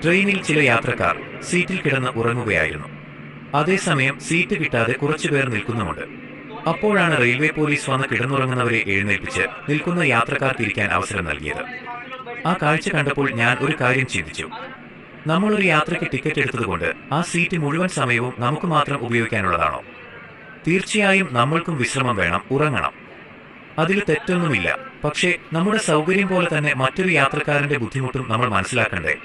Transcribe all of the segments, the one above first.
ട്രെയിനിൽ ചില യാത്രക്കാർ സീറ്റിൽ കിടന്ന് ഉറങ്ങുകയായിരുന്നു. അതേസമയം സീറ്റ് കിട്ടാതെ കുറച്ചുപേർ നിൽക്കുന്നുമുണ്ട്. അപ്പോഴാണ് റെയിൽവേ പോലീസ് വന്ന് കിടന്നുറങ്ങുന്നവരെ എഴുന്നേൽപ്പിച്ച് നിൽക്കുന്ന യാത്രക്കാർക്കിരിക്കാൻ അവസരം നൽകിയത്. ആ കാഴ്ച കണ്ടപ്പോൾ ഞാൻ ഒരു കാര്യം ചിന്തിച്ചു. നമ്മളൊരു യാത്രയ്ക്ക് ടിക്കറ്റ് എടുത്തതുകൊണ്ട് ആ സീറ്റ് മുഴുവൻ സമയവും നമുക്ക് മാത്രം ഉപയോഗിക്കാനുള്ളതാണോ? തീർച്ചയായും നമ്മൾക്കും വിശ്രമം വേണം, ഉറങ്ങണം. അതിൽ തെറ്റൊന്നുമില്ല. പക്ഷേ നമ്മുടെ സൗകര്യം പോലെ തന്നെ മറ്റൊരു യാത്രക്കാരന്റെ ബുദ്ധിമുട്ടും നമ്മൾ മനസ്സിലാക്കണ്ടേ?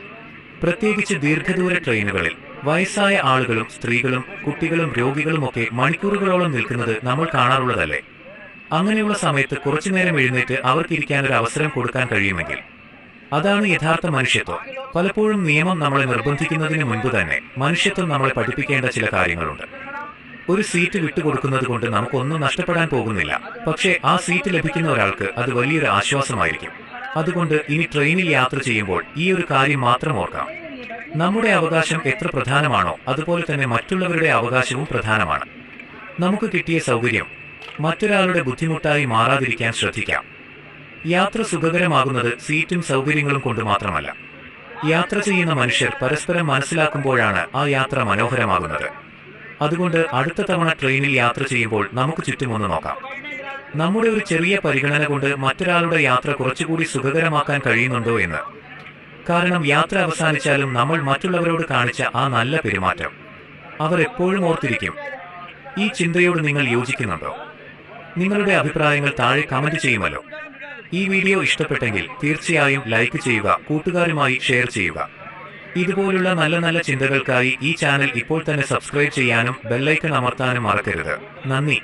പ്രത്യേകിച്ച് ദീർഘദൂര ട്രെയിനുകളിൽ വയസ്സായ ആളുകളും സ്ത്രീകളും കുട്ടികളും രോഗികളുമൊക്കെ മണിക്കൂറുകളോളം നിൽക്കുന്നത് നമ്മൾ കാണാറുള്ളതല്ലേ? അങ്ങനെയുള്ള സമയത്ത് കുറച്ചുനേരം എഴുന്നേറ്റ് അവർക്കിരിക്കാനൊരു അവസരം കൊടുക്കാൻ കഴിയുമെങ്കിൽ അതാണ് യഥാർത്ഥ മനുഷ്യത്വം. പലപ്പോഴും നിയമം നമ്മളെ നിർബന്ധിക്കുന്നതിന് മുൻപ് തന്നെ മനുഷ്യത്വം നമ്മളെ പഠിപ്പിക്കേണ്ട ചില കാര്യങ്ങളുണ്ട്. ഒരു സീറ്റ് വിട്ടുകൊടുക്കുന്നത് കൊണ്ട് നമുക്കൊന്നും നഷ്ടപ്പെടാൻ പോകുന്നില്ല. പക്ഷേ ആ സീറ്റ് ലഭിക്കുന്ന ഒരാൾക്ക് അത് വലിയൊരു ആശ്വാസമായിരിക്കും. അതുകൊണ്ട് ഇനി ട്രെയിനിൽ യാത്ര ചെയ്യുമ്പോൾ ഈ ഒരു കാര്യം മാത്രം ഓർക്കാം. നമ്മുടെ അവകാശം എത്ര പ്രധാനമാണോ അതുപോലെ തന്നെ മറ്റുള്ളവരുടെ അവകാശവും പ്രധാനമാണ്. നമുക്ക് കിട്ടിയ സൗകര്യം മറ്റൊരാളുടെ ബുദ്ധിമുട്ടായി മാറാതിരിക്കാൻ ശ്രദ്ധിക്കാം. യാത്ര സുഖകരമാകുന്നത് സീറ്റും സൗകര്യങ്ങളും കൊണ്ട് മാത്രമല്ല. യാത്ര ചെയ്യുന്ന മനുഷ്യർ പരസ്പരം മനസ്സിലാക്കുമ്പോഴാണ് ആ യാത്ര മനോഹരമാകുന്നത്. അതുകൊണ്ട് അടുത്ത തവണ ട്രെയിനിൽ യാത്ര ചെയ്യുമ്പോൾ നമുക്ക് ചുറ്റുമൊന്ന് നോക്കാം. നമ്മുടെ ഒരു ചെറിയ പരിഗണന കൊണ്ട് മറ്റൊരാളുടെ യാത്ര കുറച്ചുകൂടി സുഖകരമാക്കാൻ കഴിയുന്നുണ്ടോ എന്ന്. കാരണം യാത്ര അവസാനിച്ചാലും നമ്മൾ മറ്റുള്ളവരോട് കാണിച്ച ആ നല്ല പെരുമാറ്റം അവർ എപ്പോഴും ഓർത്തിരിക്കും. ഈ ചിന്തയോട് നിങ്ങൾ യോജിക്കുന്നുണ്ടോ? നിങ്ങളുടെ അഭിപ്രായങ്ങൾ താഴെ കമന്റ് ചെയ്യുമല്ലോ. ഈ വീഡിയോ ഇഷ്ടപ്പെട്ടെങ്കിൽ തീർച്ചയായും ലൈക്ക് ചെയ്യുക, കൂട്ടുകാരുമായി ഷെയർ ചെയ്യുക. ഇതുപോലുള്ള നല്ല നല്ല ചിന്തകൾക്കായി ഈ ചാനൽ ഇപ്പോൾ തന്നെ സബ്സ്ക്രൈബ് ചെയ്യാനും ബെല്ലൈക്കൺ അമർത്താനും മറക്കരുത്. നന്ദി.